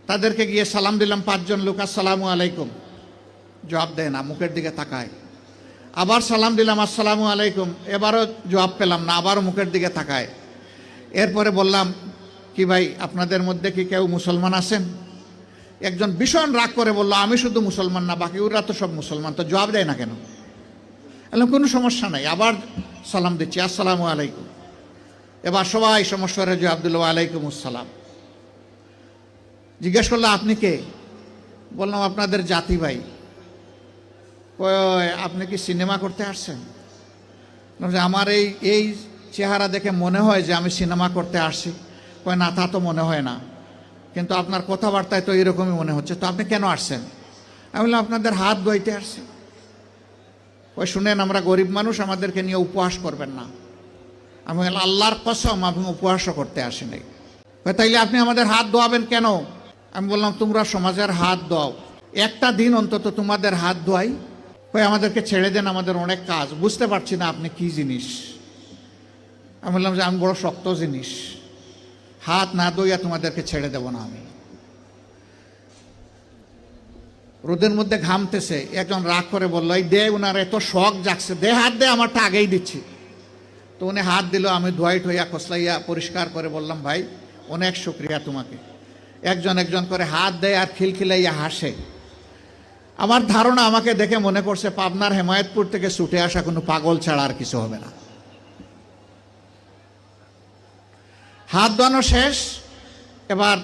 তাদেরকে গিয়ে সালাম দিলাম, 5 জন লোক আসসালামু আলাইকুম, জবাব দেয় না, মুখের দিকে তাকায়। আবার সালাম দিলাম আসসালামু আলাইকুম, এবারও জবাব পেলাম না, আবারও মুখের দিকে তাকায়। এরপরে বললাম, কি ভাই আপনাদের মধ্যে কি কেউ মুসলমান আছেন? একজন ভীষণ রাগ করে বলল, আমি শুধু মুসলমান না, বাকি ওরা তো সব মুসলমান, তো জবাব দেয় না কেন? বললাম কোনো সমস্যা নাই, আবার সালাম দিচ্ছি আসসালামু আলাইকুম। এবার সবাই সমস্যারে জবাব দিল ওয়ালাইকুম আসসালাম। জিজ্ঞেস করলো আপনি কে? বললাম আপনাদের জাতি ভাই। আপনি কি সিনেমা করতে আসছেন? আমার এই চেহারা দেখে মনে হয় যে আমি সিনেমা করতে আসছি। কয় না, তা তো মনে হয় না, কিন্তু আপনার কথাবার্তায় তো এরকমই মনে হচ্ছে। তো আপনি কেন আসছেন? আমি বললাম আপনাদের হাত ধুইতে আসছি। ওই শুনেন, আমরা গরিব মানুষ, আমাদেরকে নিয়ে উপহাস করবেন না। আমি বললাম আল্লাহর কসম আমি উপহাসও করতে আসি নাই। তাইলে আপনি আমাদের হাত ধোয়াবেন কেন? আমি বললাম তোমরা সমাজের হাত ধোও, একটা দিন অন্তত তোমাদের হাত ধোয়াই। কই আমাদেরকে ছেড়ে দেন, আমাদের অনেক কাজ, বুঝতে পারছি না আপনি কি জিনিস। আমি বললাম যে আমি বড় শক্ত জিনিস, হাত না ধুইয়া তোমাদেরকে ছেড়ে দেব না আমি। রোদের মধ্যে ঘামতেছে, একজন রাগ করে বললো, এই দে, উনার এত শখ জাগছে, দে হাত দে, আমারটা আগেই দিচ্ছি। তো উনি হাত দিল, আমি ধোয়াই ঠোয়া খসলাইয়া পরিষ্কার করে বললাম ভাই অনেক শুক্রিয়া তোমাকে। একজন একজন করে হাত দেয় আর খিলখিলাইয়া হাসে। আমার ধারণা আমাকে দেখে মনে করছে পাবনার হেমায়েতপুর থেকে ছুটে আসা কোনো পাগল ছাড়া আর কিছু হবে না। হাত ধোয়ানো শেষ। এবার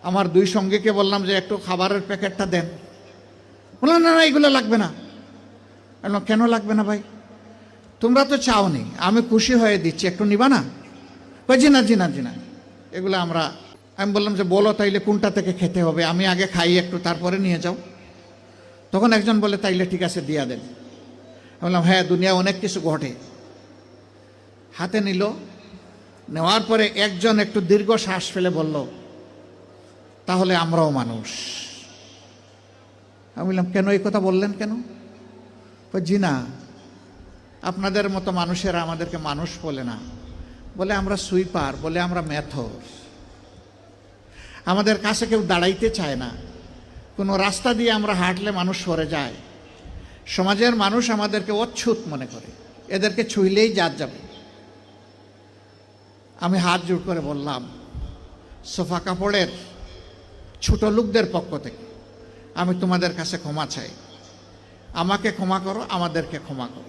আমার 2 সঙ্গীকে বললাম যে একটু খাবারের প্যাকেটটা দেন। বললাম না না, এগুলো লাগবে না। কেন লাগবে না ভাই? তোমরা তো চাওনি, আমি খুশি হয়ে দিচ্ছি, একটু নিবা না? জি না জি না জি না, এগুলো আমরা। আমি বললাম যে বলো তাইলে কোনটা থেকে খেতে হবে, আমি আগে খাই একটু, তারপরে নিয়ে যাও। তখন একজন বলে তাইলে ঠিক আছে দিয়া দেন। আমি বললাম হ্যাঁ, দুনিয়া অনেক কিছু ঘটে। হাতে নিল, নেওয়ার পরে একজন একটু দীর্ঘ শ্বাস ফেলে বলল, তাহলে আমরাও মানুষ। আমি বললাম কেন এই কথা বললেন কেন? জি না, আপনাদের মতো মানুষেরা আমাদেরকে মানুষ বলে না, বলে আমরা সুইপার, বলে আমরা মেথর। আমাদের কাছে কেউ দাঁড়াইতে চায় না, কোনো রাস্তা দিয়ে আমরা হাঁটলে মানুষ সরে যায়। সমাজের মানুষ আমাদেরকে অচ্ছুত মনে করে, এদেরকে ছুঁইলেই জাত যাবে। আমি হাত জোড় করে বললাম, সোফা কাপড়ের ছোট লোকদের পক্ষ থেকে আমি তোমাদের কাছে ক্ষমা চাই, আমাকে ক্ষমা করো, আমাদেরকে ক্ষমা করো।